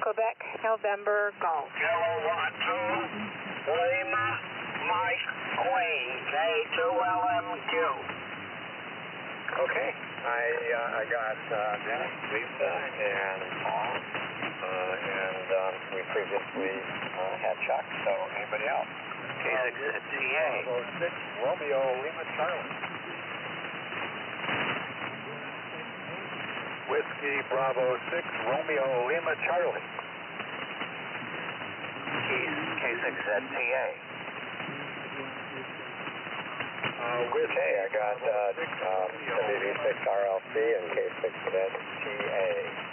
Quebec, November, Golf. Kilowatt 2, Lima, Mike, Queen, K2LMQ. Okay, I got Dennis, Lisa, and Paul, and we previously had Chuck, so anybody else? K6TA. Bravo 6, Romeo, Lima, Charlie. Whiskey, Bravo 6, Romeo, Lima, Charlie. K6TA. Okay, I got WV6RLC and K6TA,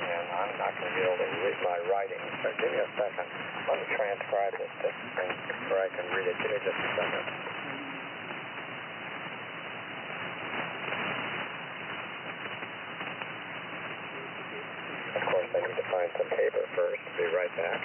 and I'm not going to be able to read my writing, so give me a second. Let me transcribe this where I can read it. Give me just a second. Of course, I need to find some paper first. Be right back.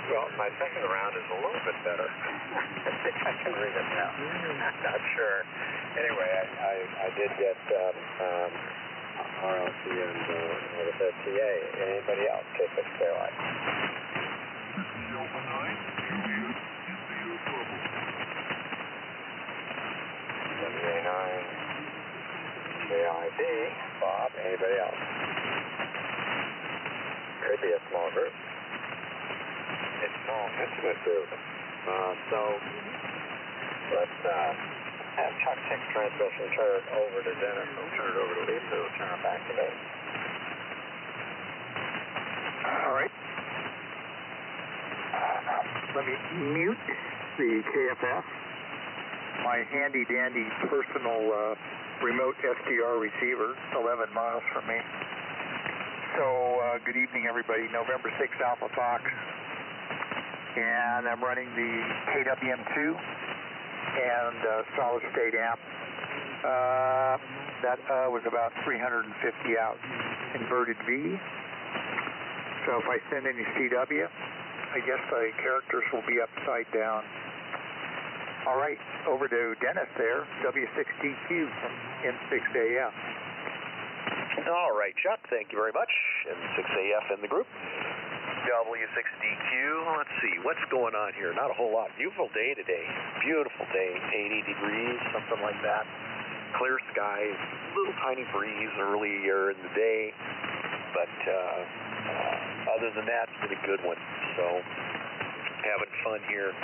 Well, my second round is a little bit better. I think I can read it now. Not sure. Anyway, I did get RLC and what was that, TA. Anybody else? K6KY. WA9, KID, Bob. Anybody else? Could be a small group. It's a small, intimate group. So let's have Chuck take transmission, turn it over to Dennis, we'll turn it over to Lisa, we'll turn it back to me. All right. Let me mute the KFS. My handy-dandy personal remote SDR receiver, 11 miles from me. So, good evening, everybody. November 6th, Alpha Fox. And I'm running the KWM2 and solid state amp. That was about 350 out. Inverted V. So if I send any CW, I guess the characters will be upside down. All right, over to Dennis there, W6DQ from N6AF. All right, Chuck, thank you very much. N6AF in the group. W6DQ, let's see, what's going on here? Not a whole lot. Beautiful day today. Beautiful day. 80 degrees, something like that. Clear skies, little tiny breeze earlier in the day. But other than that, it's been a good one. So, having fun here.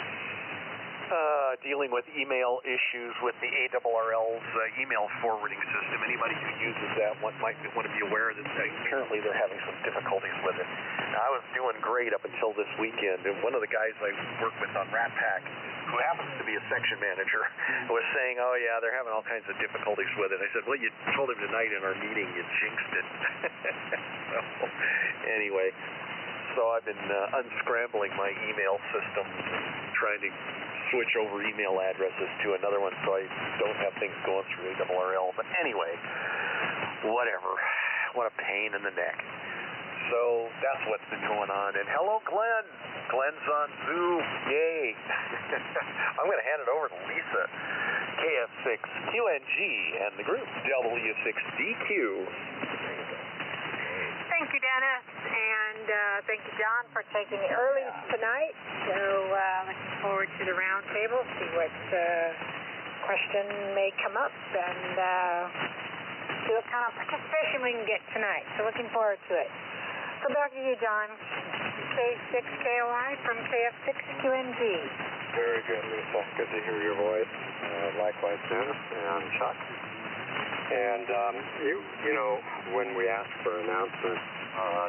Dealing with email issues with the ARRL's email forwarding system. Anybody who uses that one might want to be aware that apparently they're having some difficulties with it. Now, I was doing great up until this weekend, and one of the guys I work with on Rat Pack, who happens to be a section manager, was saying, oh yeah, they're having all kinds of difficulties with it. I said, well, you told him tonight in our meeting, you jinxed it. So, anyway, so I've been unscrambling my email systems and trying to switch over email addresses to another one so I don't have things going through ARRL. But anyway, whatever. What a pain in the neck. So that's what's been going on. And hello, Glenn. Glenn's on Zoom. Yay. I'm going to hand it over to Lisa. KF6QNG and the group W6DQ. Thank you, Dennis, and thank you, John, for taking the earlies tonight. So looking forward to the round table, see what question may come up, and see what kind of participation we can get tonight. So looking forward to it. So back to you, John. K6KOI from KF6QNG. Very good, Lisa. Good to hear your voice. Likewise, Dennis and Chuck. And you know, when we ask for announcements,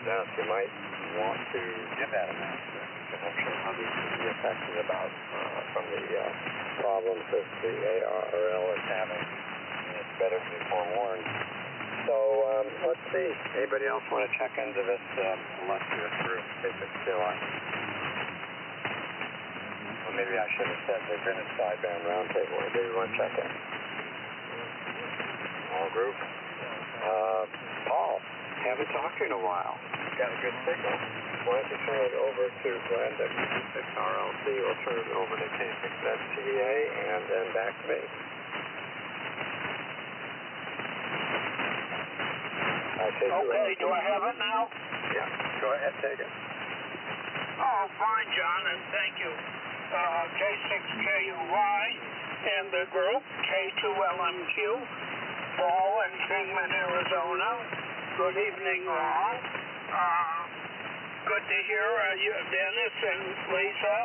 Dennis, you might want to give that announcement because I'm sure others will be affected from the problems that the ARRL is having, better to be forewarned. So, let's see. Anybody else want to check into this illustrious group, K6KY? Well, maybe I should have said they've been at Sideband Roundtable. Anybody want to check in? Small group. Paul, haven't talked to you in a while. Got a good signal. Why don't you turn it over to Glenn, W6RLC, we'll turn it over to K6ZTA, and then back to me. Okay, do I have it now? Yeah, go ahead, take it. Oh, fine, John, and thank you. K6KY and the group, K2LMQ, Paul in Kingman, Arizona. Good evening, all. Good to hear you, Dennis and Lisa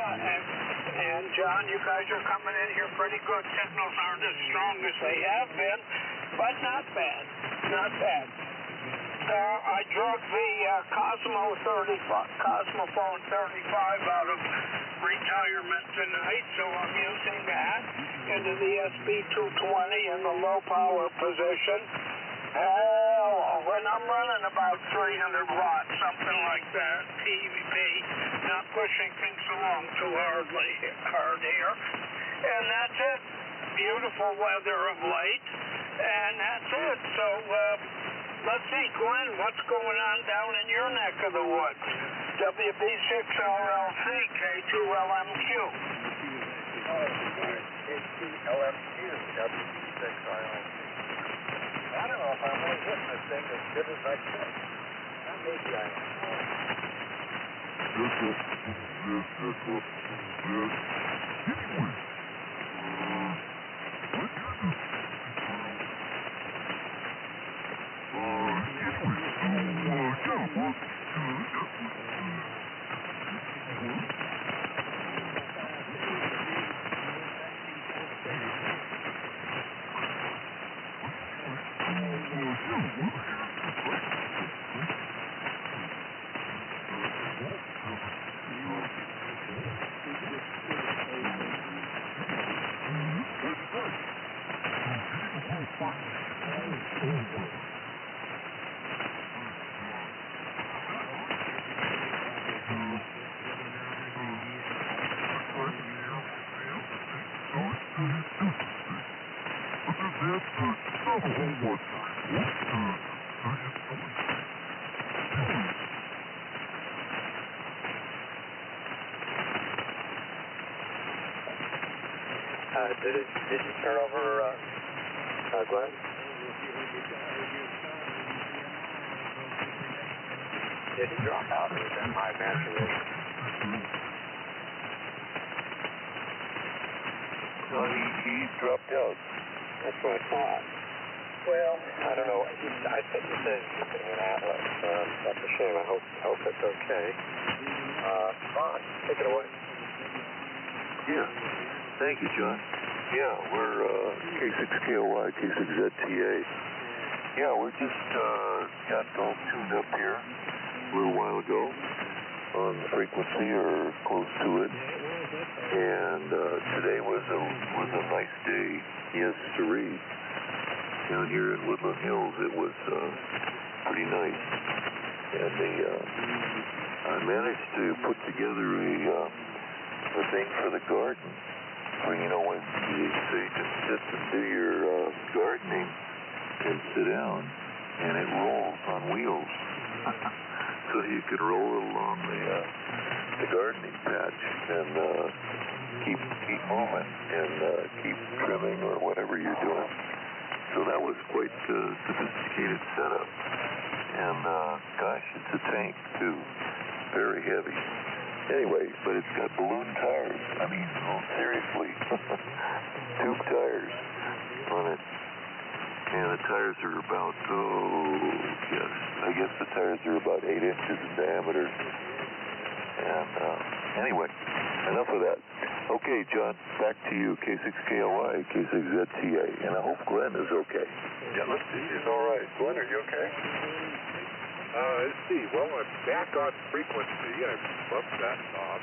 and John. You guys are coming in here pretty good. Signals aren't as strong as they have been, but not bad. Not bad. I drug the Cosmophone 35 out of retirement tonight, so I'm using that into the SB 220 in the low power position. When I'm running about 300 watts, something like that, PV, not pushing things along too hard here. And that's it. Beautiful weather of late, and that's it. So, let's see, Glenn, what's going on down in your neck of the woods? WB6RLC, K2LMQ. K2LMQ, WB6RLC. I don't know if I'm really hitting this thing as good as I could. Maybe I Did you turn over, Glenn? Did he drop out, or was that my imagination? Well, he dropped out. That's what I thought. Well, I don't know. I think he said he's using an Atlas. That's a shame. I hope it's okay. Ron, take it away. Yeah. Thank you, John. Yeah, we're K6KOY, K6ZTA. Yeah, we're just got all tuned up here a little while ago on frequency or close to it. And today was a nice day. Yes, sirree. Down here in Woodland Hills, it was pretty nice. And I managed to put together a thing for the garden. Where, you know, when so you can sit and do your gardening and sit down, and it rolls on wheels. So you can roll it along the gardening patch and keep moving and keep trimming or whatever you're doing. So that was quite a sophisticated setup. And gosh, it's a tank too, very heavy. Anyway, but it's got balloon tires. I mean, seriously, tube tires on it. And the tires are about, I guess the tires are about 8 inches in diameter. And anyway, enough of that. Okay, John, back to you, K6KOY, K6ZTA, and I hope Glenn is okay. Yeah, let's see. He's all right. Glenn, are you okay? Let's see. Well, I'm back on frequency. I bumped that knob.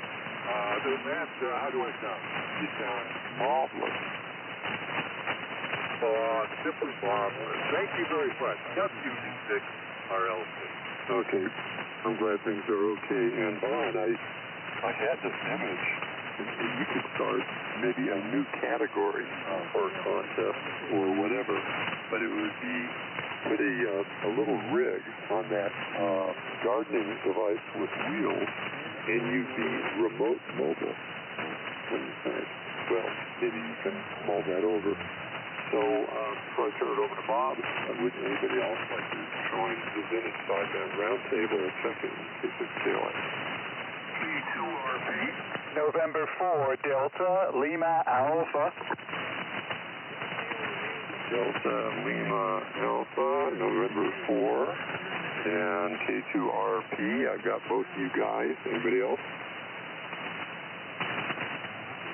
Other than that, how do I sound? You sound marvelous. Super Bob. Thank you very much. WD6RLC. Okay. I'm glad things are okay. And Vaughn, I had this image. You could start maybe a new category or contest or whatever, but it would be put a little rig on that gardening device with wheels, and you'd be remote mobile. What do you think? Well, maybe you can mull that over. So before I turn it over to Bob, would anybody else like to join the Vintage Sideband Roundtable checking K6KY? P2RP. November 4, Delta, Lima, Alpha. Delta, Lima, Alpha, November 4, and K2RP. I've got both you guys. Anybody else?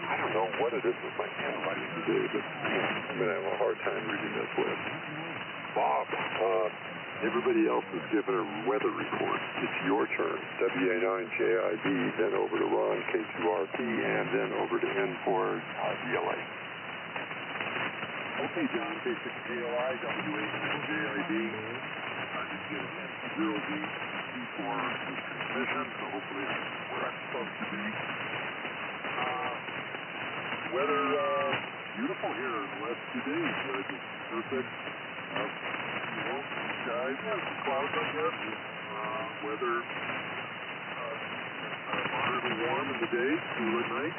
I don't know what it is with my handwriting today, but I'm going to have a hard time reading this list. Bob, everybody else is given a weather report. It's your turn. WA9JIB, then over to Ron, K2RP, and then over to N4DLA. Okay, John, K6KLI, WA9JIB. I did get an N0D for the transmission, so hopefully that's where I'm supposed to be. Weather, beautiful here in the last 2 days. Just perfect. Skies, some clouds, I guess. Weather, moderately warm in the day, cool at night.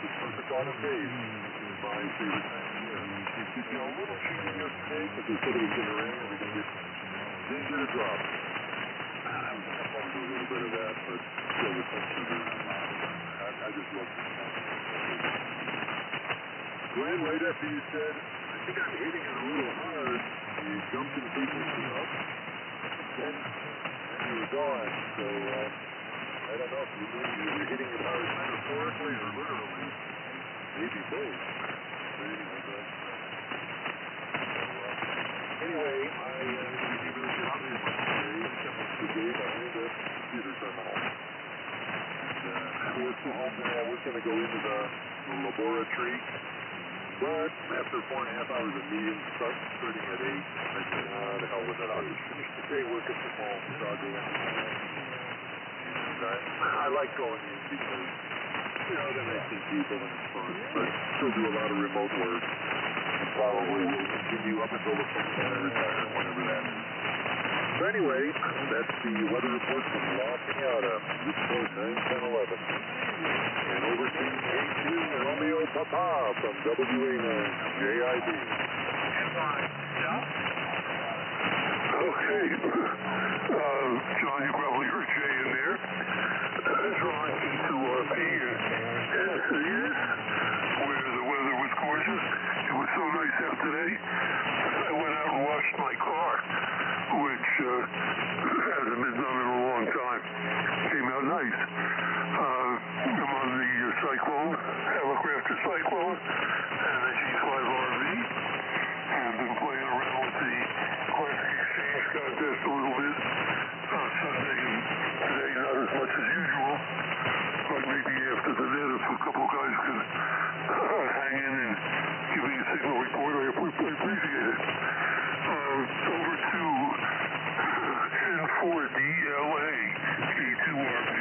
Just perfect autumn days. My favorite time of year. It got a little chilly yesterday, but they said it was going to rain and didn't get a drop. I was up on a little bit of that, but still the temperature I just love this time. Glenn, right after you said, I think I'm hitting it a little hard, you jumped in frequency up, and you were gone. So, I don't know if you mean you were hitting it hard metaphorically or literally. Maybe both. Anyway, I give it a shot in my day, the day behind the computer terminal. We're still home now. We're going to go into the laboratory. But after 4.5 hours of meetings, starting at 8, I said, the hell with it. I'll just finish the day working from home. So I'll go in. And I like going in because, then I see people and it's fun. But still do a lot of remote work. And probably will continue up until the point that I retire, whenever that is. So anyway, that's the weather report from La Piñata, Newport 91011. And over to K2 Romeo Papa from WA9JIB. Okay. John, you probably heard Jay in there. John, K2RP, and yes, where the weather was gorgeous. It was so nice out today. I went out and washed my car, which hasn't been done in a long time. Came out nice. I'm on the Cyclone, Helicopter Cyclone, and the G5RV, and been playing around with the Classic Exchange contest a little bit. Sunday and today not as much as usual, but maybe after the net if a couple of guys can hang in and give me a signal report, I appreciate it. Over to N4DLA, K2RP.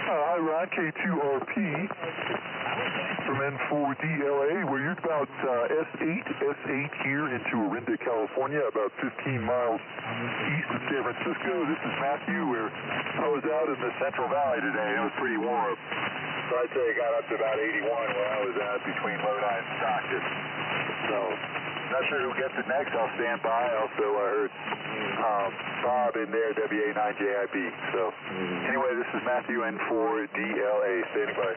Hi, Ron, K2RP from N4DLA. We're about S8 here into Orinda, California, about 15 miles east of San Francisco. This is Matthew. I was out in the Central Valley today. It was pretty warm. So I'd say it got up to about 81 where I was at between Lodi and Stockton. So, not sure who gets it next. I'll stand by. Also, I heard Bob in there, WA9JIB. So, anyway, this is Matthew N4DLA. Standing by.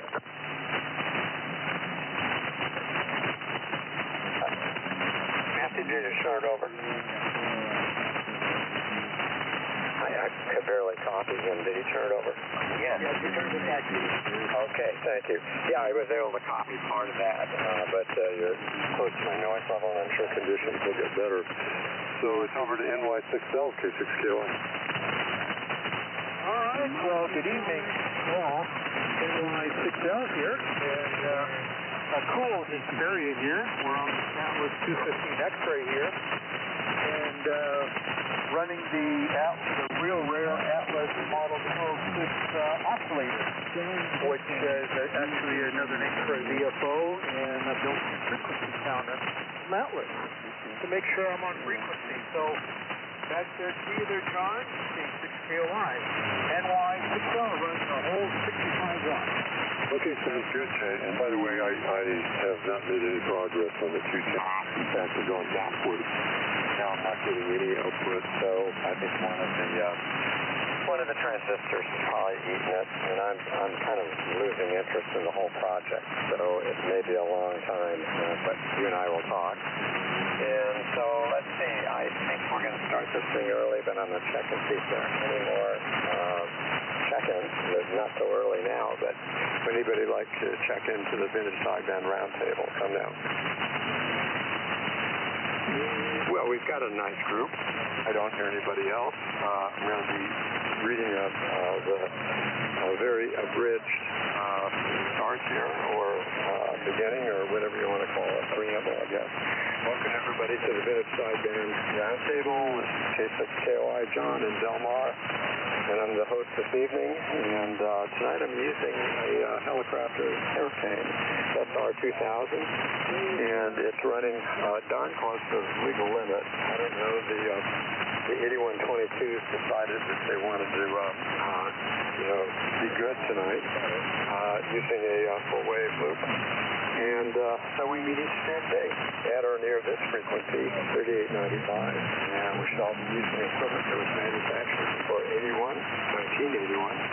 Matthew, did you turn it over? I could barely copy him. Did he turn it over? Yes, he turned it back to you. Okay, thank you. Yeah, I was able to copy part of that, but you're close to my noise level, and I'm sure conditions will get better. So it's over to NY6L, K6KY. All right, well, good evening, all. NY6L here, and cool experience here. We're on the Atlas 215X right here, and running the real rare Atlas Model 06 oscillator, which is actually another name for a VFO, and I built a frequency counter from Atlas to make sure I'm on frequency. So back there to you there, John, K6KOI. NY60 running a whole 65 watts. Okay, sounds good, Jay. And by the way, I have not made any progress on the 210. In fact, I'm going backwards. Now I'm not getting any output, so I think one of the transistors is probably eating it, and I'm kind of losing interest in the whole project. So it may be a long time, but you and I will talk. And so let's see. I think we're going to start this thing early, but I'm going to check and see if there are any more check-ins. It's not so early now, but if anybody like to check into the Vintage Sideband Roundtable, come down. Well, we've got a nice group. I don't hear anybody else. I'm going to be reading the very abridged start here, or beginning, or whatever you want to call it, preamble, I guess. Welcome, everybody, to the Vintage Sideband Roundtable. This is K6KOI, John and Delmar, and I'm the host this evening. And tonight I'm using a Helicopter airplane. That's R2000, and it's running darn close to the legal limit. I don't know, the 8122s decided that they wanted to, be good tonight, using a full-wave loop. And so we meet each Tuesday at or near this frequency, 3895. And we shall be using equipment that was manufactured before 1981,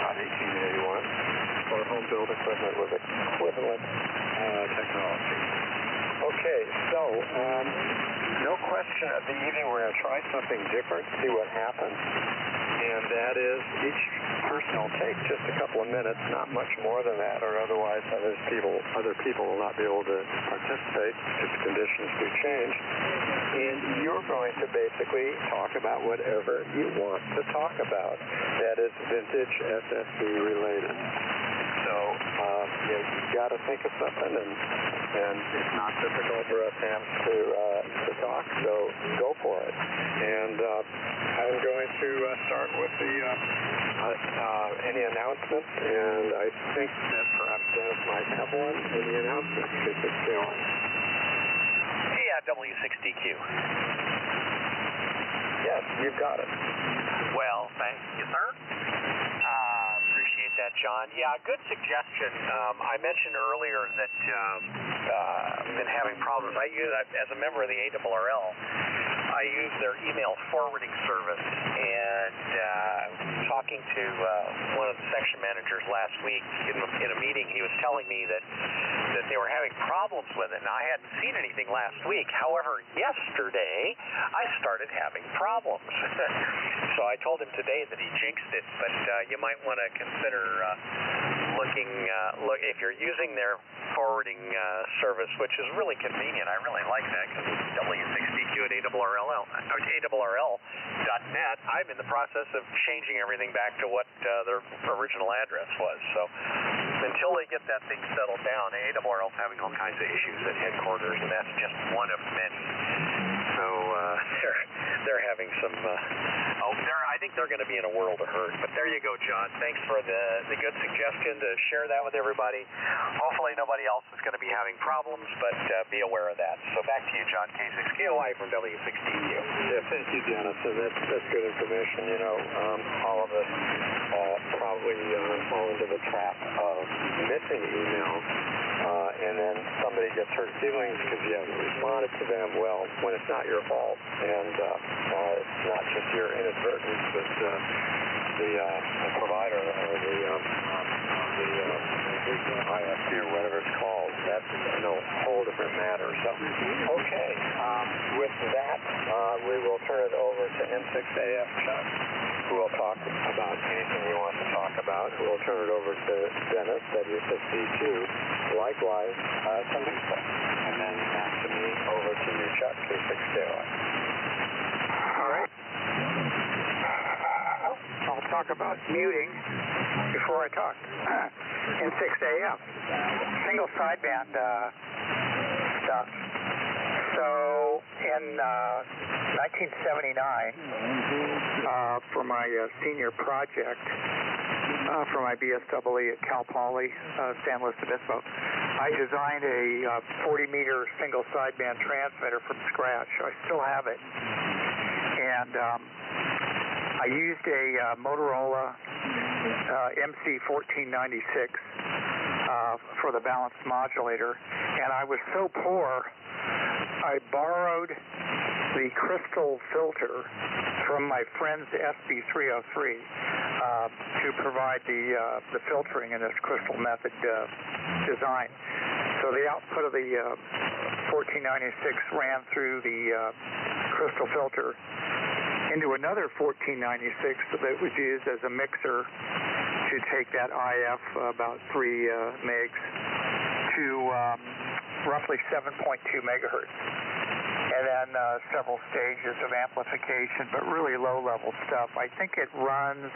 not 1881, or home-built equipment with equivalent technology. Okay, so no question of the evening we're going to try something different, see what happens. And that is, each person will take just a couple of minutes, not much more than that, or otherwise other people will not be able to participate if conditions do change. And you're going to basically talk about whatever you want to talk about that is vintage SSB related. So you've got to think of something, and it's not difficult for us hams to talk, so go for it. And I'm going to start with the any announcements, and I think that perhaps Dennis might have one in the announcement if it's going. Yeah, W6DQ. Yes, you've got it. Well, thank you, sir. Appreciate that, John. Yeah, good suggestion. I mentioned earlier that I've been having problems. As a member of the ARRL, I use their email forwarding service, and talking to one of the section managers last week in a meeting, he was telling me that they were having problems with it. Now, I hadn't seen anything last week. However, yesterday, I started having problems. So I told him today that he jinxed it, but you might want to consider if you're using their forwarding service, which is really convenient. I really like that because it's W6DQ at ARRL.net. I'm in the process of changing everything back to what their original address was. So until they get that thing settled down, ARRL's having all kinds of issues at headquarters, and that's just one of many. So they're having some. I think they're going to be in a world of hurt. But there you go, John. Thanks for the good suggestion to share that with everybody. Hopefully nobody else is going to be having problems, but be aware of that. So back to you, John. K6KOI from W6DQ. Yeah, thank you, Dennis. And that's good information. You know, all of us probably fall into the trap of missing emails, and then somebody gets hurt feelings because you haven't responded to them. Well, when it's not your fault, and it's not just your inadvertence, but the provider or the ISP or whatever it's called, that's a whole different matter. So, okay, with that, we will turn it over to N6AF Chuck, who will talk about anything you want to talk about, who will turn it over to Dennis, W6DQ, likewise, some new stuff. And then after me, over to you, Chuck, K6KOI. All right. I'll talk about muting before I talk. in 6AF, single sideband stuff. So in 1979, for my senior project, for my BSEE at Cal Poly, San Luis Obispo, I designed a 40-meter single sideband transmitter from scratch. I still have it. And I used a Motorola MC1496 for the balanced modulator, and I was so poor, I borrowed the crystal filter from my friend's SB303 to provide the filtering in this crystal method design. So the output of the 1496 ran through the crystal filter into another 1496 that was used as a mixer to take that IF about 3 megs to roughly 7.2 megahertz. And then several stages of amplification, but really low-level stuff. I think it runs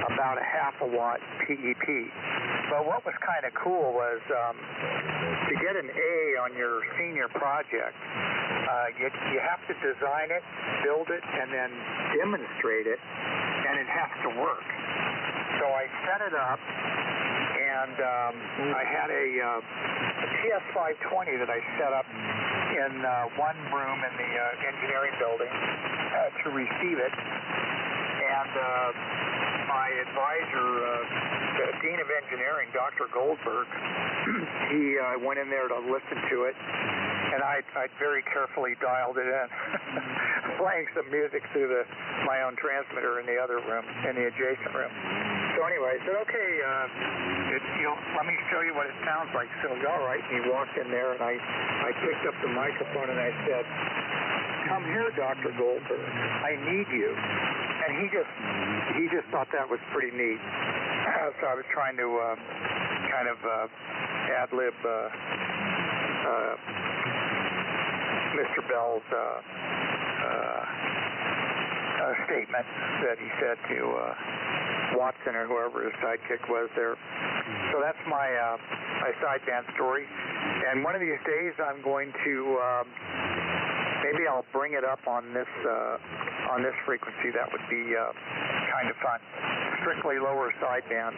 about a half a watt PEP. But what was kind of cool was to get an A on your senior project, you have to design it, build it, and then demonstrate it, and it has to work. So I set it up, and I had a TS520 that I set up in one room in the engineering building to receive it. And my advisor, the Dean of Engineering, Dr. Goldberg, he went in there to listen to it, and I very carefully dialed it in, playing some music through my own transmitter in the other room, in the adjacent room. So anyway, I said, okay, let me show you what it sounds like. So all right, and he walked in there, and I picked up the microphone, and I said, come here, Dr. Goldberg, I need you. And he just thought that was pretty neat. So I was trying to kind of ad-lib Mr. Bell's statement that he said to Watson or whoever his sidekick was there. So that's my sideband story. And one of these days I'm going to maybe I'll bring it up on this frequency. That would be kind of fun. Strictly lower sideband.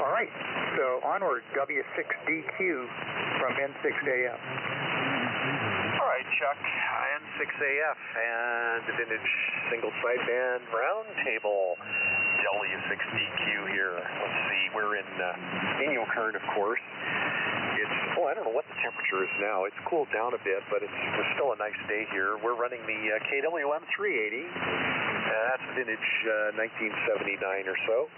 All right. So onward, W6DQ from N6AF. All right, Chuck, N6AF and the vintage single sideband roundtable W6DQ here. Let's see, we're in Inyokern, of course. It's, I don't know what the temperature is now. It's cooled down a bit, but it's still a nice day here. We're running the KWM 380. That's vintage 1979 or so.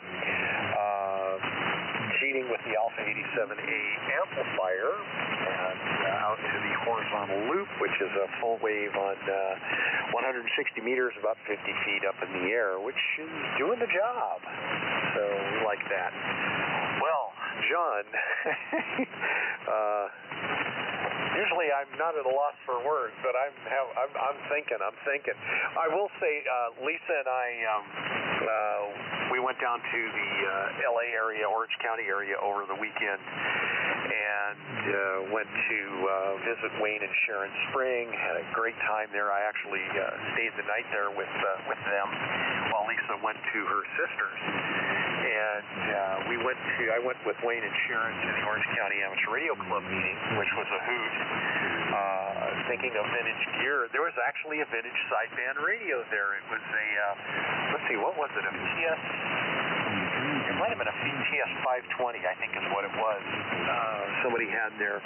Cheating with the Alpha 87A amplifier and out to the horizontal loop, which is a full wave on 160 meters, about 50 feet up in the air, which is doing the job. So we like that. Well, John, usually I'm not at a loss for words, but I'm thinking. I will say, Lisa and I, we went down to the LA area, Orange County area over the weekend, and went to visit Wayne and Sharon Spring. Had a great time there. I actually stayed the night there with them while Lisa went to her sister's. And I went with Wayne and Sharon to the Orange County Amateur Radio Club meeting, which was a hoot. Thinking of vintage gear, there was actually a vintage sideband radio there. It was a, let's see, what was it? It might have been a TS520, I think is what it was. Somebody had there.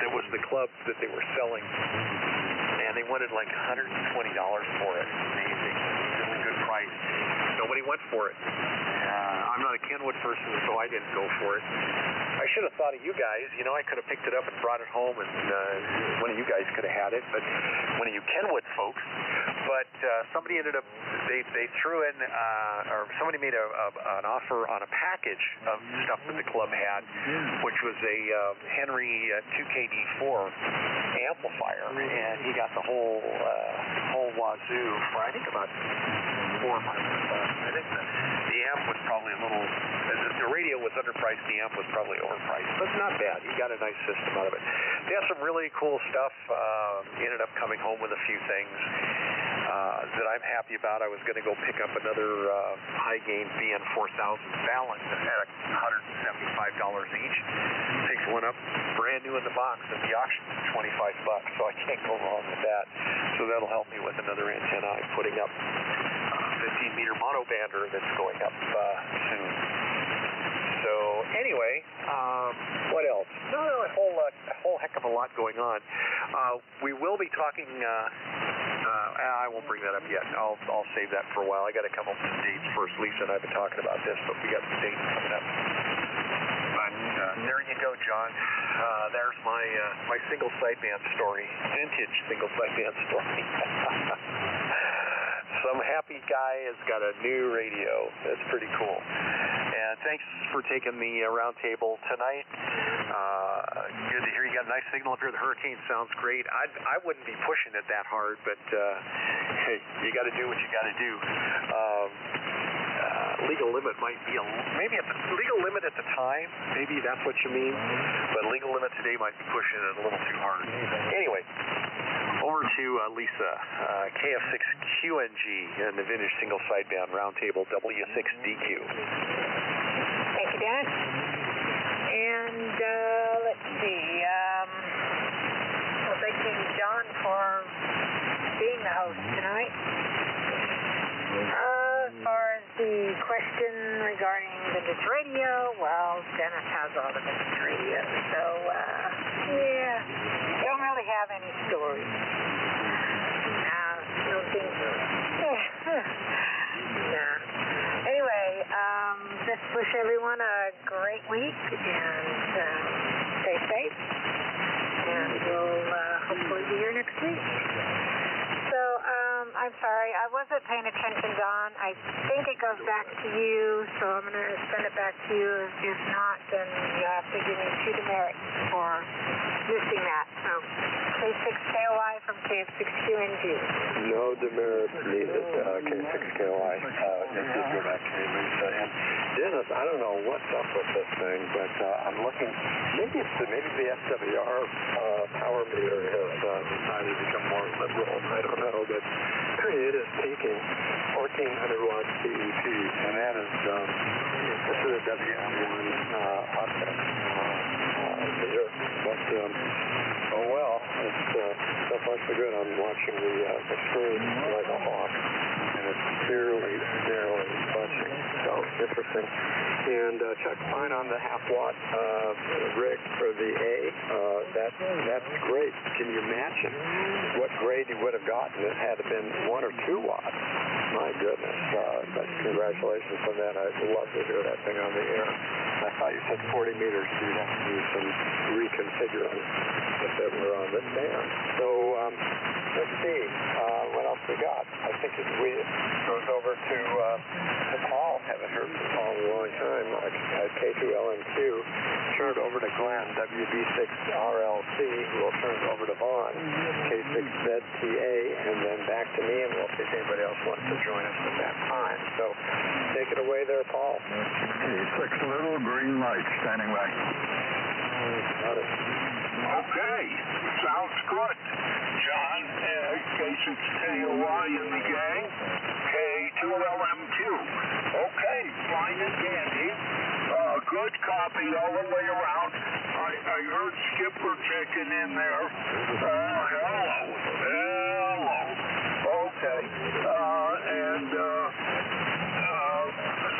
That was the club that they were selling. And they wanted like $120 for it. Amazing. Really good price. Nobody went for it. I'm not a Kenwood person, so I didn't go for it. I should have thought of you guys. You know, I could have picked it up and brought it home, and one of you guys could have had it, but one of you Kenwood folks. But somebody ended up, they threw in, or somebody made an offer on a package of stuff that the club had, which was a Henry 2KD4 amplifier, and he got the whole wazoo for, I think, about $400 or $500. I think the amp was probably a little, the radio was underpriced, the amp was probably overpriced, but not bad. You got a nice system out of it. They have some really cool stuff. Ended up coming home with a few things that I'm happy about. I was going to go pick up another high-gain BN4000 balance at $175 each. Picked one up brand new in the box at the auction for $25, so I can't go wrong with that. So that'll help me with another antenna I'm putting up. 15-meter monobander that's going up soon. So anyway, what else? No, a whole heck of a lot going on. We will be talking. I won't bring that up yet. I'll save that for a while. I got to come up with some dates first. Lisa and I've been talking about this, but we got some dates coming up. But there you go, John. There's my single sideband story, vintage single sideband story. Some happy guy has got a new radio. That's pretty cool. And thanks for taking the roundtable tonight. Good to hear you got a nice signal up here. The hurricane sounds great. I wouldn't be pushing it that hard, but hey, you got to do what you got to do. Legal limit might be maybe legal limit at the time. Maybe that's what you mean. But legal limit today might be pushing it a little too hard. Anyway. Over to Lisa, KF6QNG and the vintage single sideband roundtable W6DQ. Thank you, Dennis. And let's see. Well, thank you, John, for being the host tonight. As far as the question regarding vintage radio, well, Dennis has all the vintage radio, so yeah. Don't really have any stories. No things. Nah. Anyway, just wish everyone a great week and stay safe. And we'll hopefully be here next week. So, I'm sorry, I wasn't paying attention, Don. I think it goes back to you, so I'm going to send it back to you. If not, then you'll have to give me 2 demerits for missing that. So, K6KOI from KF6QNG. No demerits needed, K6KOI. It did go back to me, Lisa. And Dennis, I don't know what's up with this thing, but I'm looking, maybe the SWR power meter has decided to become more liberal. I don't know, but it is peaking 1,400 watts CEP, and that is, this is a WM1 offset meter, but oh well, it's so far so good. I'm watching the screen like a hawk, and it's barely bunching, so interesting. And Chuck, fine on the half-watt rig for the A. That's great. Can you imagine what grade you would have gotten if it had been 1 or 2 watts? My goodness. But congratulations on that. I'd love to hear that thing on the air. I thought you said 40 meters, so you'd have to do some reconfiguring if it were on this band. So let's see. What else we got? I think it goes over to Paul. Haven't heard from Paul in a long time. K2LMQ. Turn it over to Glenn, WB6RLC, who will turn it over to Vaughn, K6ZTA, and then back to me, and we'll see if anybody else wants to join us at that time. So take it away there, Paul. Okay, 6 little green lights standing by. Got it. Okay, sounds good. John, K6KOI in the gang, K2LMQ. Okay, fine and dandy. Good copy all the way around. I heard Skipper checking in there. Hello. Okay. And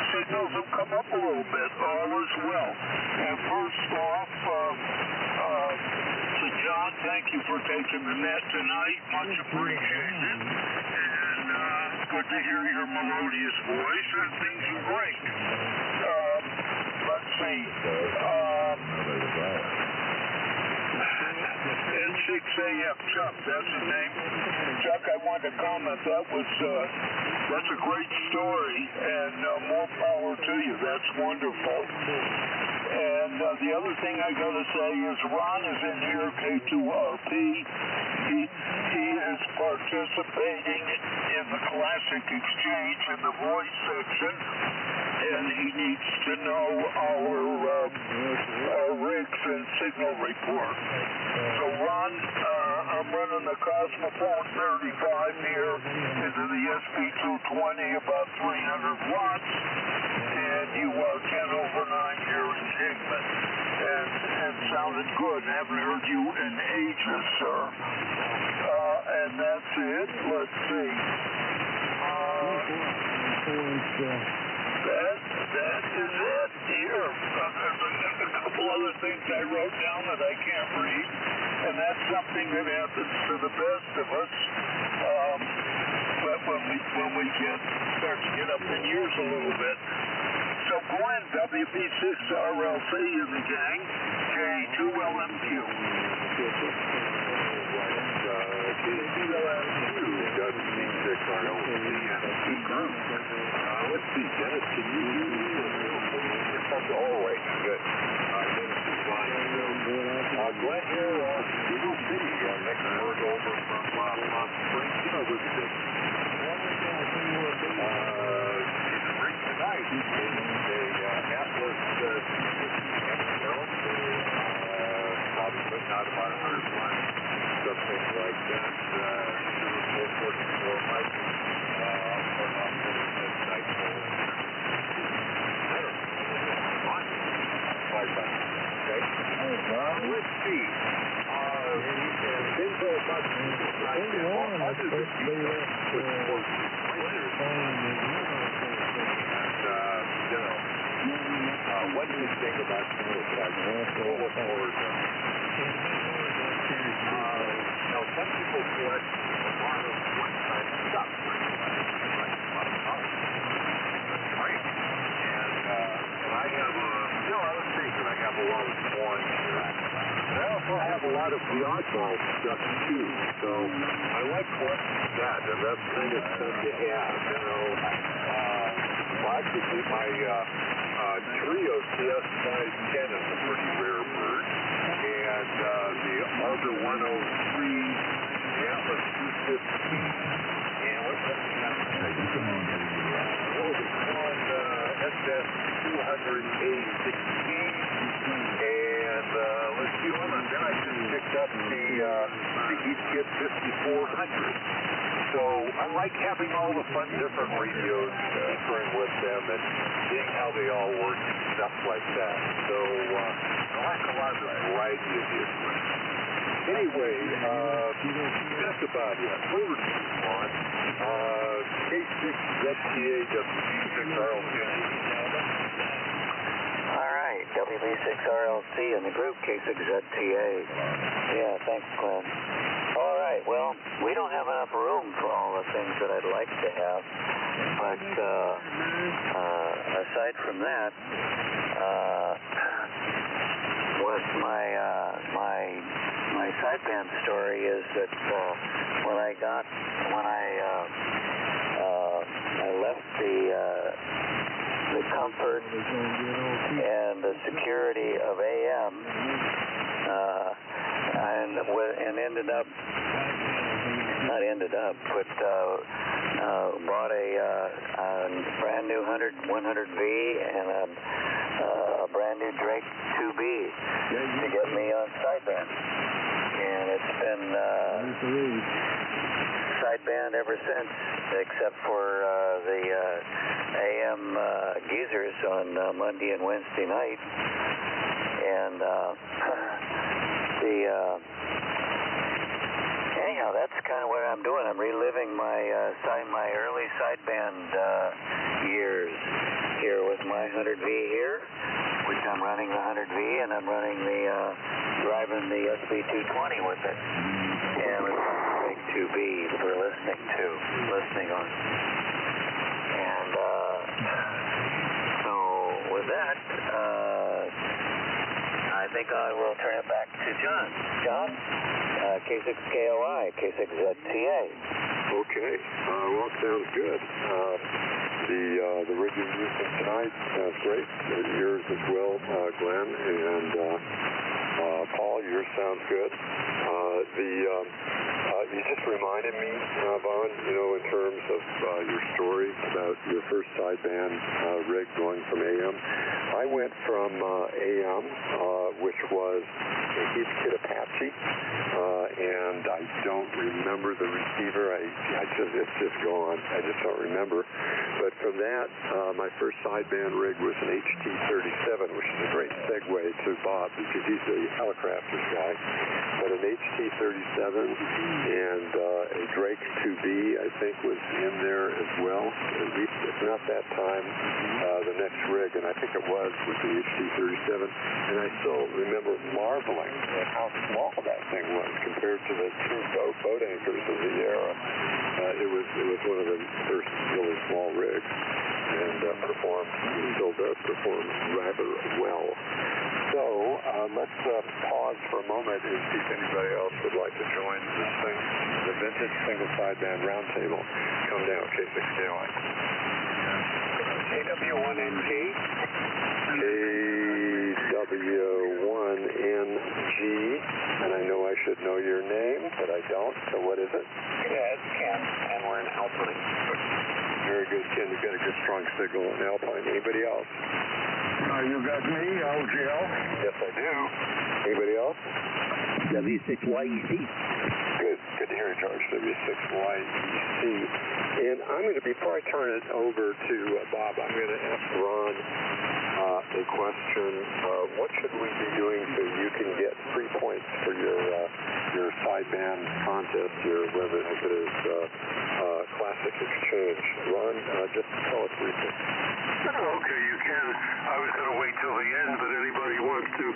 signals have come up a little bit. All is well. And first off, to John, thank you for taking the net tonight. Much appreciated. And it's good to hear your melodious voice, and things are great. Let's see. N6AF Chuck, that's his name. Chuck, I wanted to comment. That's a great story, and more power to you. That's wonderful. And the other thing I got to say is Ron is in here, K2RP. He is part participating in the classic exchange in the voice section, and he needs to know our rigs and signal report. So Ron, I'm running the Cosmophone 35 here into the SB220, about 300 watts, and you are 10 over 9 here in Hickman. And sounded good. Haven't heard you in ages, sir. And that's it. Let's see. That is it here. There's a couple other things I wrote down that I can't read, and that's something that happens to the best of us. But when we start to get up in years a little bit. So Glenn, WB6RLC in the gang, K2LMQ. K2LMQ, WB6RLC and the group. Let's see, Dennis, can you hear me? All right, good. Dennis is fine. Glenn here, Eagle City, next word over from Palm Springs. With 6. Tonight is a Atlas probably putting out about 100 watts, something like that. 444 mic, or not midnight pole. I don't know. Okay. Let's see. Info about other than what do you think about now, some people collect a lot of one-time stuff, like a lot of power. Right? And I have I was thinking I have a lot of one here. I also have a lot of the oddball stuff too, so I like collecting that, and that's kind of fun to have, Practically my Trio TS510 is a pretty rare bird, and the Arbor 103, the Atlas 215, and what's that? SS 200A16, and let's see, hold on, then I just picked up the Heat Kit 5400. So I like having all the fun different radios, tinkering with them and seeing how they all work and stuff like that. So I like a lot of the variety of the equipment. Anyway, that's about it. Over to you, Ron. K6ZTA WB6RLC. All right, WB6RLC in the group, K6ZTA. Yeah, thanks, Glenn. All right, well, we don't have enough room for all the things that I'd like to have, but aside from that, what my sideband story is that when I left the comfort and the security of AM, bought a brand new 100V and a brand new Drake 2B to get me on sideband. And it's been sideband ever since, except for the AM geezers on Monday and Wednesday night. And anyhow, that's kind of what I'm doing. I'm reliving my early sideband years here with my 100V here, which I'm running the 100V, and I'm running driving the SB220 with it, and with the 2B for listening on. And so with that, I think I will turn it back to John. John? K6KOI, K6ZTA. Okay, well, sounds good. The rig you're using tonight sounds great. Yours as well, Glenn, and Paul, yours sounds good. You just reminded me, Vaughn, in terms of your story about your first sideband rig going from AM. I went from AM, which was a Heath Kit Apache, and I don't remember the receiver. It's just gone. I just don't remember. But from that, my first sideband rig was an HT-37, which is a great segue to Bob because he's the helicopters guy. But an HT-37 and a Drake 2B, I think, was in there as well. At least, if not that time, the next rig, and I think it was with the HT-37. And I still remember marveling at how small that thing was compared to the true boat anchors of the era. It was one of the first really small rigs, and still does perform rather well. So let's pause for a moment and see if anybody else would like to join this thing, the Vintage Single Sideband Roundtable. Come down, K6K line. KW1NG. KW1NG, and I know I should know your name, but I don't, so what is it? Yeah, it's Ken, and we're in Alpine. Very good, Ken. You've got a good, strong signal in Alpine. Anybody else? You got me, LGL? Yes, I do. Anybody else? W6YEC. Good to hear you, George. W6YEC. And I'm going to, before I turn it over to Bob, I'm going to ask Ron a question. What should we be doing so you can get free points for your sideband contest, whether it is Classic Exchange? Ron, just tell us briefly. Okay, you can. I was going to wait till the end, but anybody wants to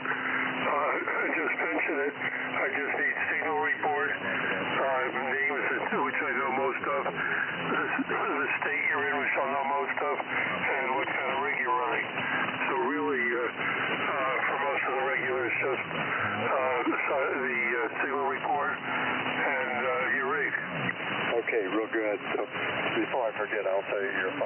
just mention it. I just need signal report, names which I know most of, the state you're in, which I'll know most of, and what kind of rig you're running. So really, for most of the regulars, just the signal report and your rig. Okay, real good. So before I forget, I'll tell you you're 5'9".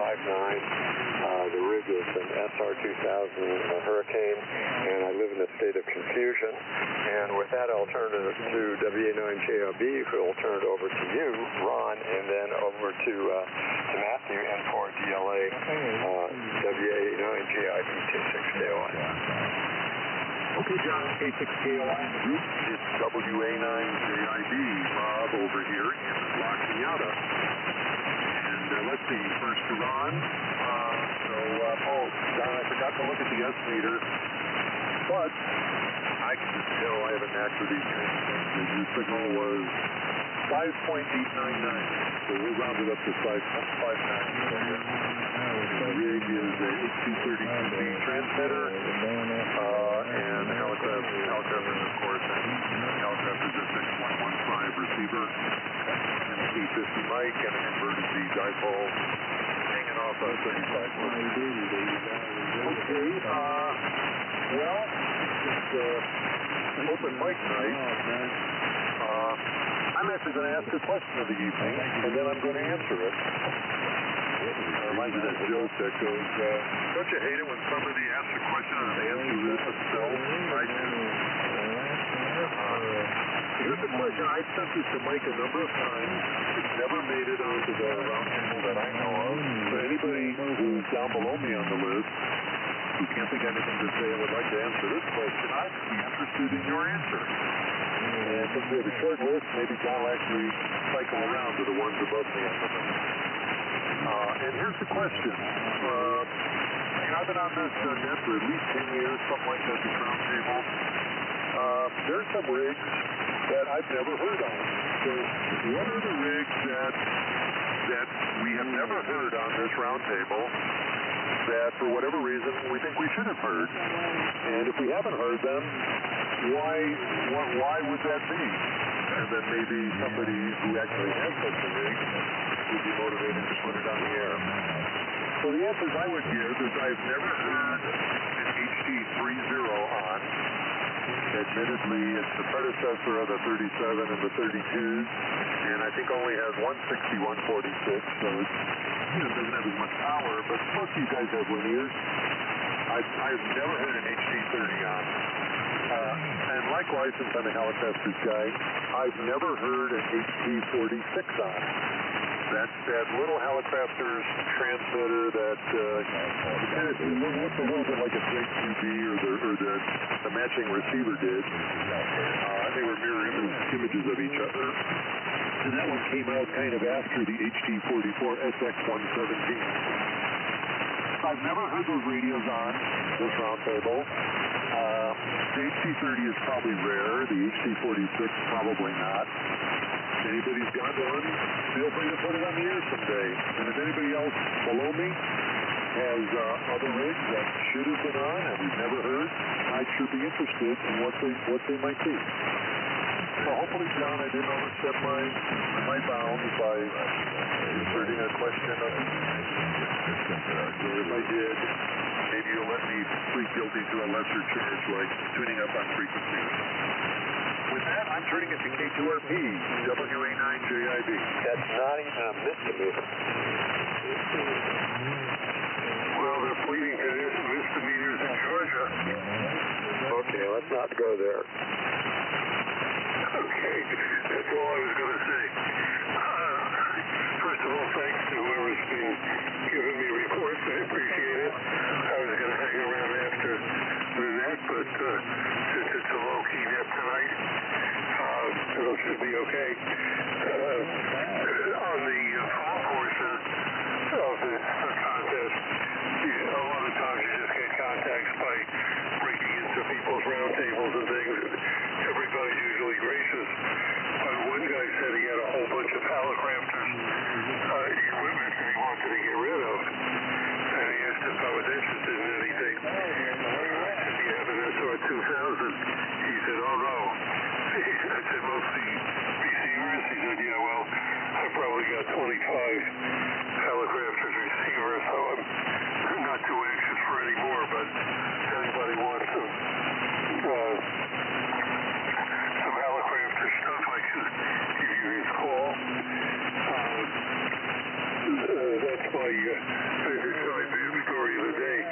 The rig is an SR2000 Hurricane, and I live in a state of confusion. And with that, I'll turn it to WA9JIB, who will turn it over to you, Ron, and then over to Matthew, N4DLA, WA9JIB, K6KOI. Okay, John, K6KOI in the group. It's WA9JIB, Bob over here in La Cunada. And let's see, first to Ron. John, I forgot to look at the S meter, but I can just tell I have a knack for these kinds of things. Your signal was 5.899, so we'll round it up to 5.59. The rig is a HT-32B transmitter, and the helicopters, of course, and helicopters are 6.15 receiver, and a T50 mic, and an inverted Z dipole, hanging off a 35-foot. Okay, well, it's open mic night. I'm actually going to ask a question of the evening, and then I'm going to answer it. Reminds me of that joke that goes, don't you hate it when somebody asks a question and the answer is themselves? I do. Here's the question. I've sent this to Mike a number of times. It's never made it onto the roundtable that I know of. But anybody who's down below me on the list who can't think of anything to say and would like to answer this question, I'd be interested in your answer. And since we have a short list, maybe John will actually cycle around to the ones above me on the list. And here's the question. I've been on this net for at least 10 years, something like that, this roundtable. There's some rigs that I've never heard of. So what are the rigs that we have never heard on this roundtable that, for whatever reason, we think we should have heard? And if we haven't heard them, why would that be? And then maybe somebody who actually has such a rig would be motivated to put it on the air. So the answers I would give is I've never heard an HT-30 on. Admittedly, it's the predecessor of the 37 and the 32s, and I think only has 160, 146, so it doesn't have as much power, but most of you guys have linears. I've never heard an HT-30 on. And likewise, since I'm a helicopters guy, I've never heard an HT-46 on. That's that little helicopters transmitter that kind of looks a little bit like a straight QB or the matching receiver did. They were mirror images of each other. And that one came out kind of after the HT-44 SX-117. I've never heard those radios on this roundtable. The HT-30 is probably rare. The HT-46 probably not. If anybody's got one, feel free to put it on the air someday. And if anybody else below me has other rigs that should have been on and we've never heard, I'd sure be interested in what they might be. So hopefully, John, I didn't overstep my bounds by inserting a question of if I did, maybe you'll let me plead guilty to a lesser charge like tuning up on frequencies. With that, I'm turning it to K2RP, WA9JIB. That's not even a misdemeanor. Well, they're pleading to misdemeanors in Georgia. Okay, let's not go there. Okay, that's all I was going to say. First of all, thanks to whoever's been giving me reports. I appreciate it. I was going to hang around after the net, but since it's a low-key net tonight, it should be okay. On the fall portion of the contest, a lot of times you just get contacts by breaking into people's roundtables and things. Everybody's usually gracious. But one guy said he had a whole bunch of Hallicrafters equipment that he wanted to get rid of. And he asked if I was interested in anything. I said, do you have an SR-2000? He said, oh no. I said, mostly receivers? He said, yeah, well, I've probably got 25 Hallicrafters receivers, so I'm not too anxious for any more, but if anybody wants some Hallicrafter stuff, I can give you his call. That's my side story of the day. I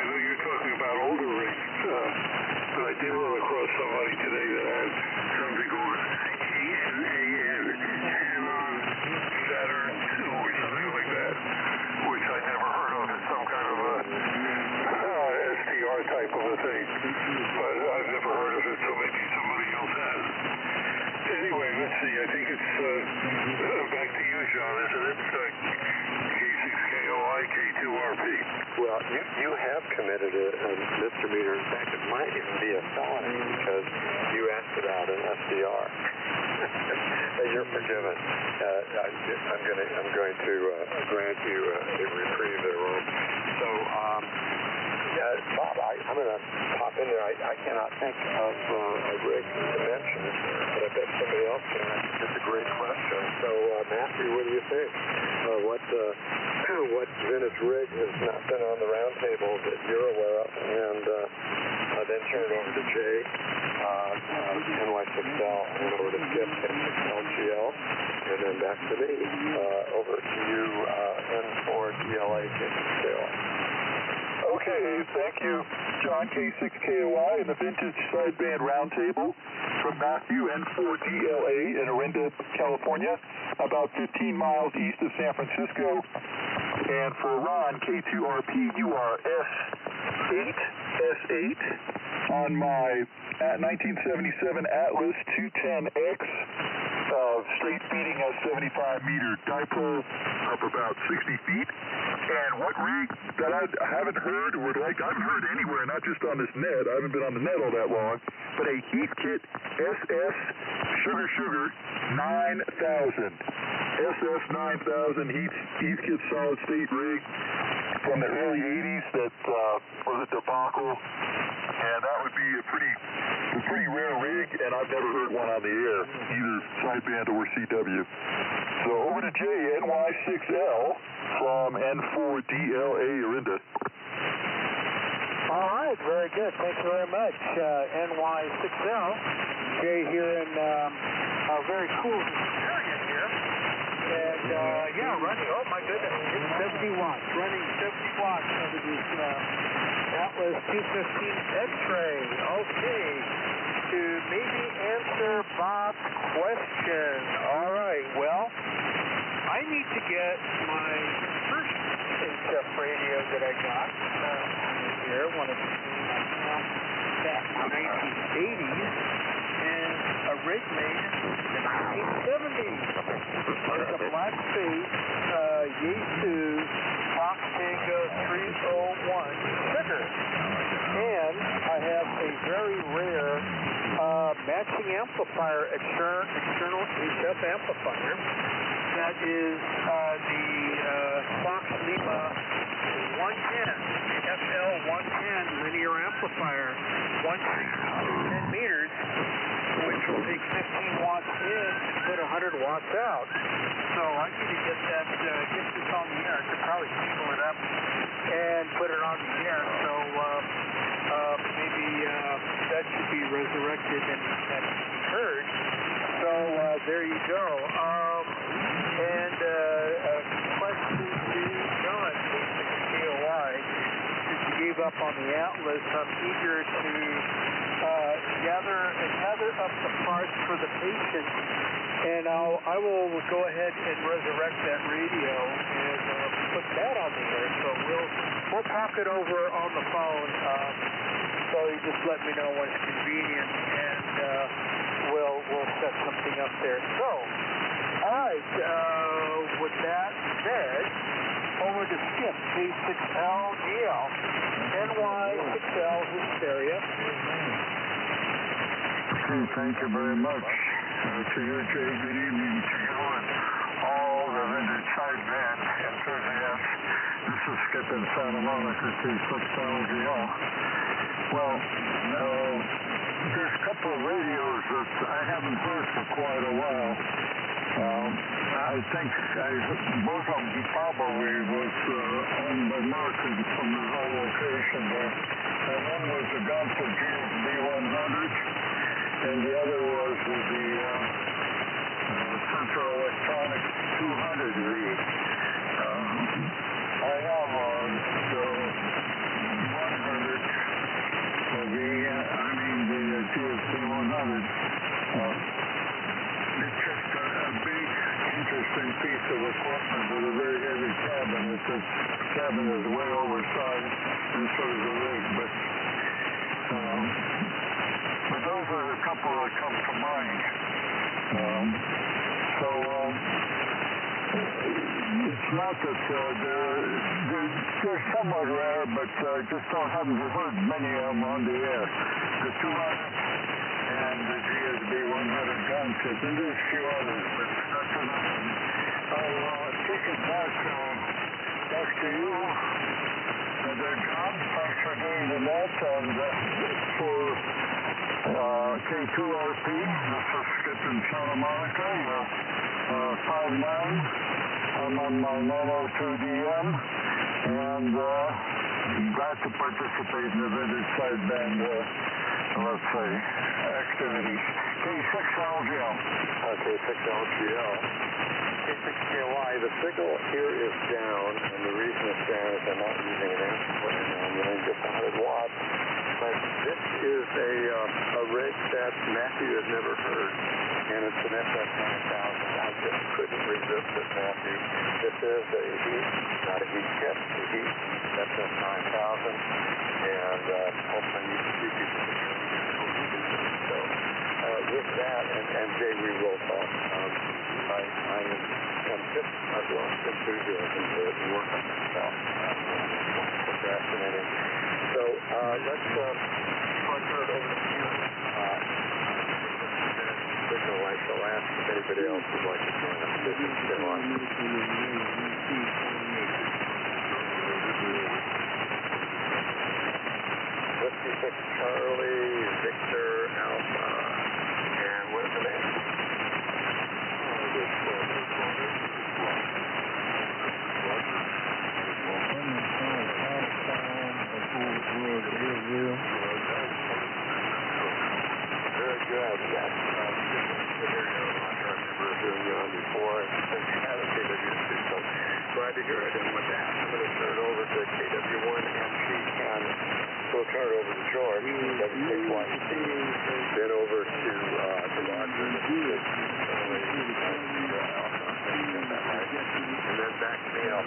know you're talking about older rigs, but I did run across somebody today that had something called CANAN, Canon Saturn II or something like that, which I never heard of. It's some kind of a STR type of a thing, but I've never heard of it, so maybe somebody else has. Anyway, let's see. I think it's back to you, John, isn't it? K6KOI, K2RP. Well, you have committed a misdemeanor. In fact, it might even be a felony because you asked about an SDR. You're forgiven. I'm going to grant you a reprieve there, Ron. So, Bob, I'm going to pop in there. I cannot think of a rig to mention, but I bet somebody else can. It's a great question. So, Matthew, what do you think? What vintage rig has not been on the roundtable that you're aware of? And then turn it over to Jay, NY6L, and over to Skip, K6LGL, and then back to me. Over to you, N4DLA, K6KOI. Okay, thank you, John, K6KOI, and the Vintage Sideband Roundtable from Matthew, N4DLA in Orinda, California, about 15 miles east of San Francisco. And for Ron, K2RP, you are S8 on my 1977 Atlas 210X. Straight feeding a 75-meter dipole up about 60 feet. And what rig that I haven't heard or would like, I haven't heard anywhere, not just on this net, I haven't been on the net all that long, but a Heathkit SS Sugar 9000. SS 9000 Heathkit solid state rig from the early 80s that was a debacle. And that would be a pretty rare rig, and I've never heard one on the air, either sideband or CW. So over to Jay, NY6L from N4DLA Orinda. All right, very good. Thank you very much, NY6L. Jay here in a very cool area here. And, running, oh my goodness, it's 70 watts. Running 70 watts over this Atlas 215 X-ray. Okay. to maybe answer Bob's question. All right, well, I need to get my first HF radio that I got here, one of the back in the 1980s, and a rig made in the 1970s. It's a black face Yaesu Fox Tango 301 sugar. And I have a very rare matching amplifier, external HF amplifier. That is the Fox Lima 110, FL 110 linear amplifier, 110 meters, which will take 15 watts in and put 100 watts out. So I need to get this on the air. I could probably cable it up and put it on the air. So maybe that should be resurrected and heard. So there you go. And a question to John, KOI. Since you gave up on the Atlas, I'm eager to gather up the parts for the patient, and I will go ahead and resurrect that radio and put that on the air. So we'll talk it over on the phone. So you just let me know when it's convenient, and we'll set something up there. So, all right. With that said, over to Skip, K6LGL, NY6L Hysteria. Okay, thank you very much. To you, Jay, good evening to you and all the 100 sideband enthusiasts. This is Skip in Santa Monica, K6LGL. Well, there's a couple of radios that I haven't heard for quite a while. I think both of them probably was on the market from the whole location there. And one was the Gonzo GSB 100, and the other was the Central Electronics 200 read. I have the 100, the GSB 100. It's just a big, interesting piece of equipment with a very heavy cabin. This cabin is way oversized, and so is the rig. But those are a couple that come to mind. It's not that they're somewhat rare, but just haven't heard many of them on the air. The 200 and the GSB 100 gun kit, and there's a few others, but that's enough. I'll kick it back to you. Their job, thanks for doing the net, and for K2RP, this is Skip in Santa Monica, 5'9". I'm on my 902DM, and glad to participate in the vintage sideband, let's say, activities. K6LGL. K6LGL. K6KY, the signal here is down, and the reason it's down is I'm not using an amplifier now. I'm running just 100 watts. But this is a rig that Matthew has never heard, and it's an SS9000. I just couldn't resist it, Matthew. This is a heat, not a heat kit, a heat SS9000, and hopefully you can see people. So with that, and Jay, we will talk. I am just, I've lost enthusiasm to work on myself. Procrastinating. So let's turn it over to you. Signal light, so ask if anybody else would like to join us. This is still on. 56 Charlie, Victor, Alpha, and what is the name? Very good, yes. Before, and you had a KW2, so glad to hear it. And with that, I'm going to turn it over to KW1 MC Ken. we'll turn it over to George, W6YEC, then over to Roger, and then back to me. I'll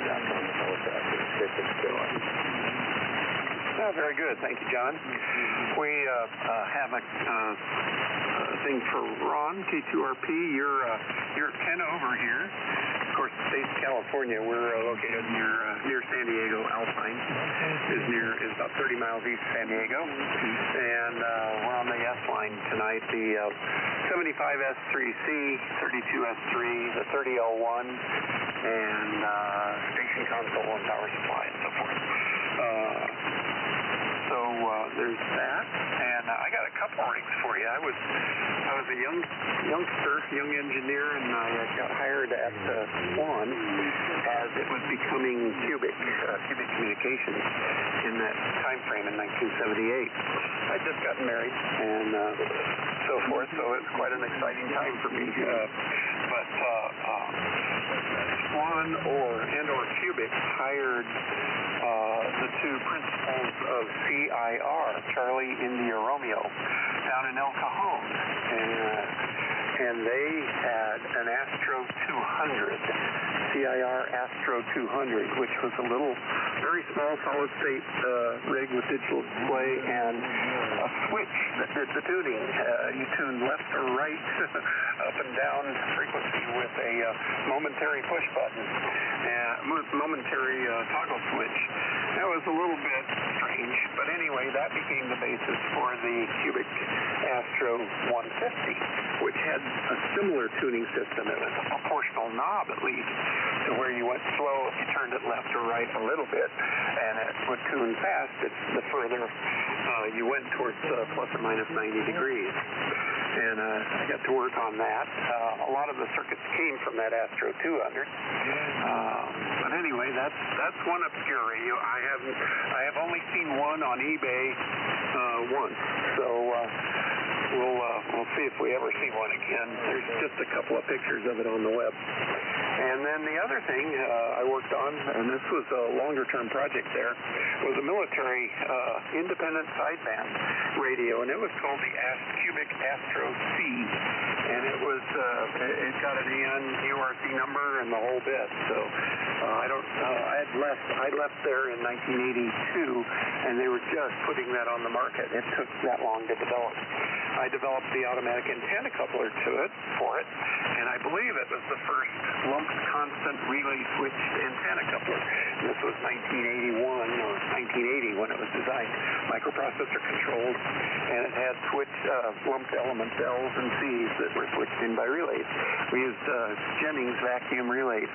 jump on the note after the kick is going. Very good. Thank you, John. We have a thing for Ron, K2RP. You're at 10 over here. Of course, the state of California. We're located near San Diego. Alpine is about 30 miles east of San Diego, and we're on the S line tonight. The 75S3C, 32S3, the 30L1, and station console and power supply and so forth. So there's that, and I got a couple rigs for you. I was a young engineer, and I got hired at Swan as it was becoming cubic communications in that time frame in 1978. I'd just gotten married and so forth, so it's quite an exciting time for me. But Swan or Cubic hired the two principals of CIR, Charlie India Romeo, down in El Cajon, and they had an Astro 200, CIR Astro 200, which was a little, very small solid-state rig with digital display and a switch that did the tuning. You tuned left or right, up and down frequency with a momentary push button, momentary toggle switch. That was a little bit strange, but anyway, that became the basis for the Cubic Astro 150, which had a similar tuning system. It was a proportional knob, at least, to where you went slow if you turned it left or right a little bit, and it would tune fast the further you went towards plus or minus 90 degrees. And I got to work on that. A lot of the circuits came from that Astro 200. But anyway, that's one obscure radio. I have only seen one on eBay once. So we'll see if we ever see one again. There's just a couple of pictures of it on the web. And then the other thing I worked on, and this was a longer-term project there, was a military independent sideband radio, and it was called the Cubic Astro C, and it got an AN URC number and the whole bit. So I left there in 1982, and they were just putting that on the market. It took that long to develop. I developed the automatic antenna coupler for it, and I believe it was the first lumped constant relay switched antenna coupler. This was 1981 or 1980 when it was designed, microprocessor controlled, and it had switched lumped elements L's and C's that were switched in by relays. We used Jennings vacuum relays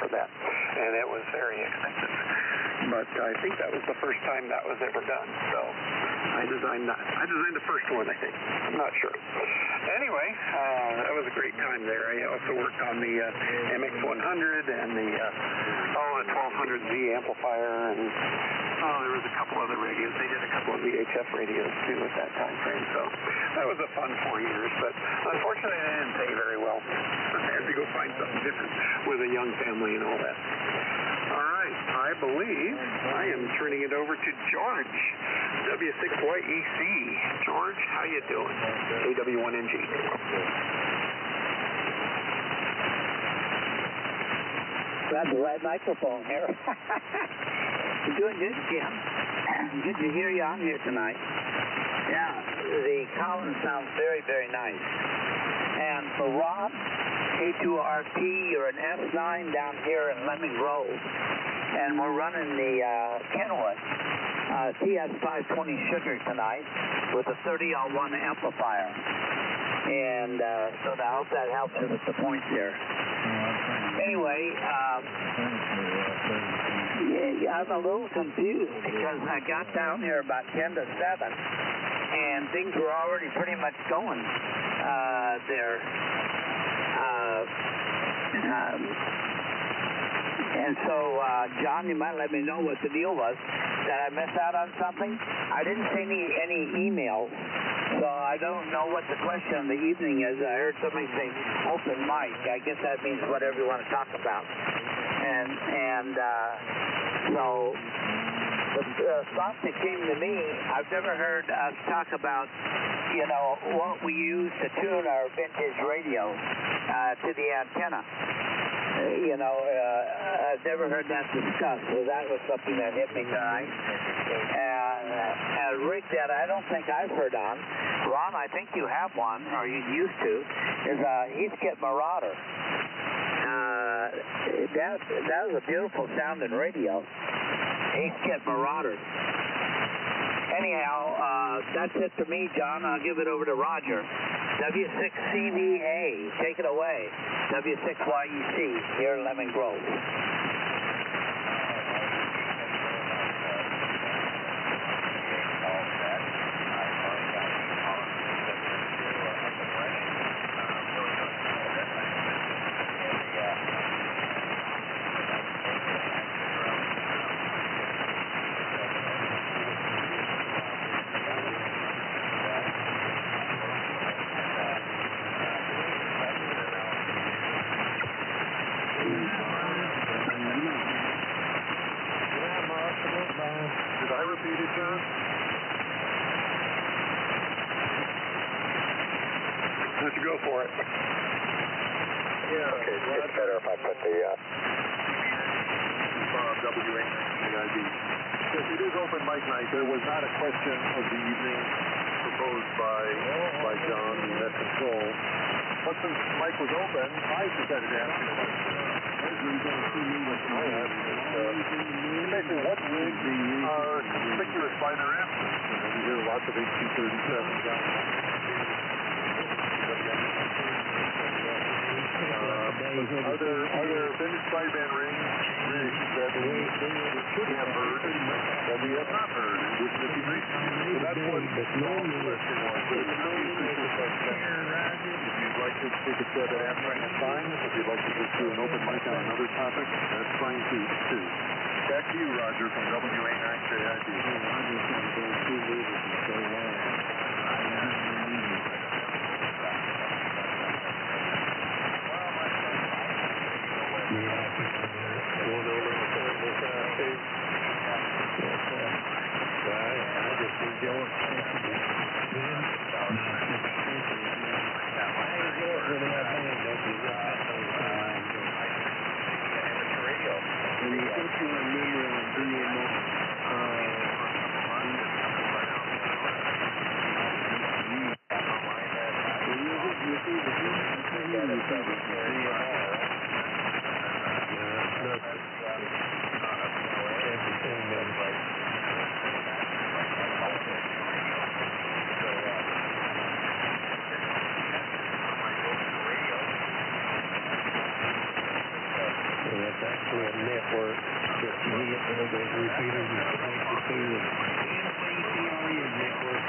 for that, and it was very expensive. But I think that was the first time that was ever done. So I designed that. I designed the first one, I think. I'm not sure. Anyway, that was a great time there. I also worked on the MX100 and the 1200Z amplifier, and there was a couple other radios. They did a couple of VHF radios too at that time frame. So that was a fun 4 years, but unfortunately they didn't pay very well. I had to go find something different with a young family and all that. All right, I believe I am turning it over to George, W6YEC. George, how you doing? AW1NG. Grab the right microphone here. You're doing good, Jim. Good to hear you on here tonight. Yeah, the Collins sounds very, very nice. And for Rob, K2RP, you're an S9 down here in Lemon Grove. And we're running the Kenwood TS520 Sugar tonight with a 30L1 amplifier. And so I hope that helps you with the points there. Anyway, I'm a little confused because I got down here about 10 to 7, and things were already pretty much going there. And so, John, you might let me know what the deal was. Did I miss out on something? I didn't see any emails, so I don't know what the question of the evening is. I heard somebody say open mic. I guess that means whatever you want to talk about. And so the thought that came to me, I've never heard us talk about, you know, what we use to tune our vintage radio to the antenna. You know, I've never heard that discussed, so that was something that hit me tonight. And a rig that I don't think I've heard on, Ron, I think you have one, or you used to, is a Heathkit Marauder. That was a beautiful sounding radio. Heathkit Marauder. Anyhow, that's it for me, John. I'll give it over to Roger. W6CVA, take it away. W6YEC, here in Lemon Grove. Did I repeat it, John? Let's go for it. Yeah, okay, it's better if I put the, Bob, WA9KID. Yes, it is open mic night. There was not a question of the evening proposed by John, the net control. But since the mic was open, I decided to ask a question. I asked basically what rigs are conspicuous by their absence. You hear lots of HC-37s out there. Are there vintage sideband rigs that we have heard that we have not heard in Mississippi Racing? So that's what the question was. So it's not a simple question. If you'd like to take a stab at answering, it's fine. If you'd like to just do an open mic on another topic, that's fine too. Back to you, Roger, from WA9KID. It's actually a network that you get one of those repeaters you connect to a network.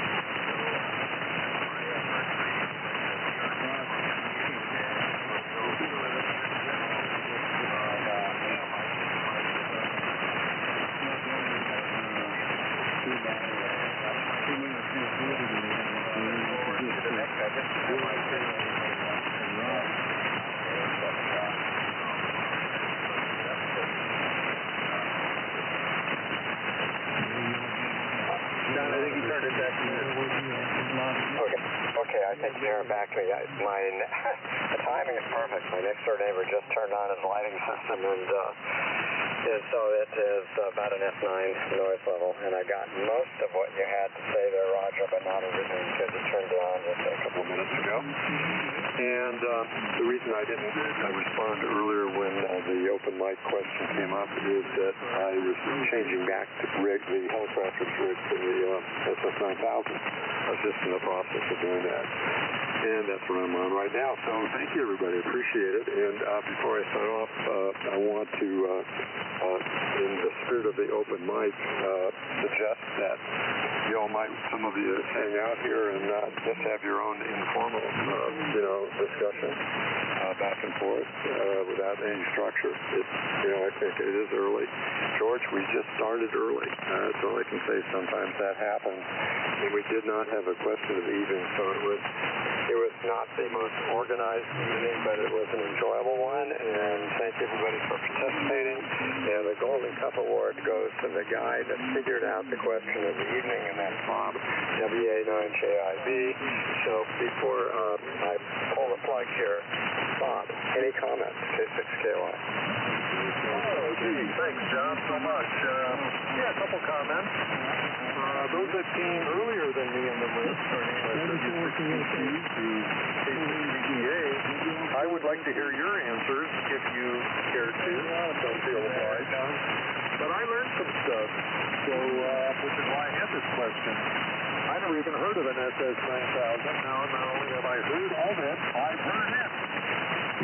John, I think he turned it back to you. Okay, I think you're back to me. The timing is perfect. My next door neighbor just turned on his lighting system, and so it is about an F9 noise level. And I got most of what you had to say there, Roger, but not everything, because you turned it on just a couple of minutes ago. And the reason I didn't respond earlier when the open mic question came up is that I was changing back to the Hellcrafters rig to the SS9000. I was just in the process of doing that. And that's what I'm on right now. So thank you, everybody. Appreciate it. And before I sign off, I want to, in the spirit of the open mic, suggest that some of you hang out here and just have your own informal, discussion back and forth without any structure. I think it is early. George, we just started early. That's all I can say. Sometimes that happens. And we did not have a question of the evening, so it was not the most organized evening, but it was an enjoyable one. And thank you, everybody, for participating. And the Golden Cup Award goes to the guy that figured out the question of the evening, and that's Bob, WA9JIB. So before I pull the plug here, Bob, any comments? K6KY. Oh, gee, thanks, John, so much. Yeah, a couple comments. Those that came earlier than me in the list, starting with W6DQ to K6DEA, I would like to hear your answers if you care to. Don't feel obliged. But I learned some stuff, so which is why I had this question. I never even heard of an SS9000. Now, not only have I heard of it, I've heard it.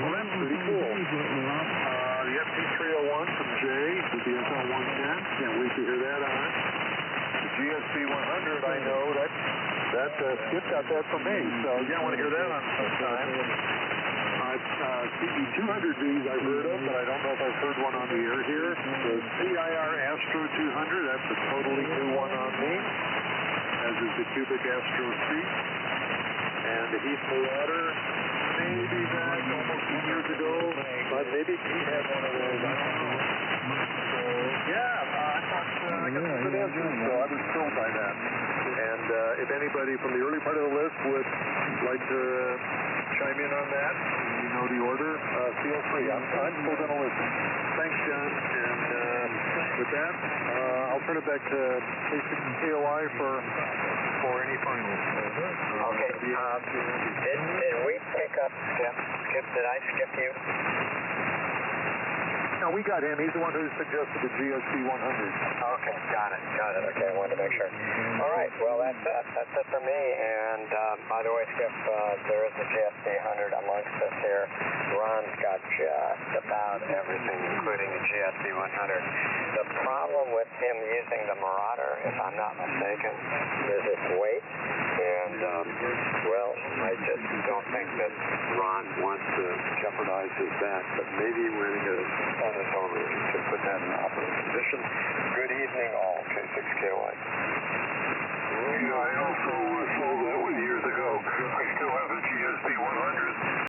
Well, that's pretty cool. The FT301 from Jay, the DSL-110. Can't wait to hear that on. The GSB-100, I know that Skip got that from me. So, yeah, I want to hear that on sometime. CE200Vs I've heard of, but I don't know if I've heard one on the air here. The CIR Astro 200, that's a totally new one on me, as is the Cubic Astro C. And the Heath Marauder, maybe back almost 2 years ago, but maybe Pete had one of those, I don't know. So, yeah, I thought I got some good answers, so I was thrilled by that. And if anybody from the early part of the list would like to chime in on that, you know the order, feel free. I'm still going to listen. Thanks, John. And with that, I'll turn it back to K6KOI for any finals. Okay. Did we pick up Skip? Skip, did I skip you? No, we got him. He's the one who suggested the GSB-100. Okay, got it. Okay, I wanted to make sure. All right, well, that's it for me. And by the way, Skip, there is a GSB-100 amongst us here. Ron's got just about everything, including the GSB-100. The problem with him using the Marauder, if I'm not mistaken, is its weight. And, well, I just don't think that Ron wants to jeopardize his back, but maybe when his son is over, he can put that in operating position. Good evening, all. K6KY. Yeah, I also saw that one years ago. I still have a GSB-100.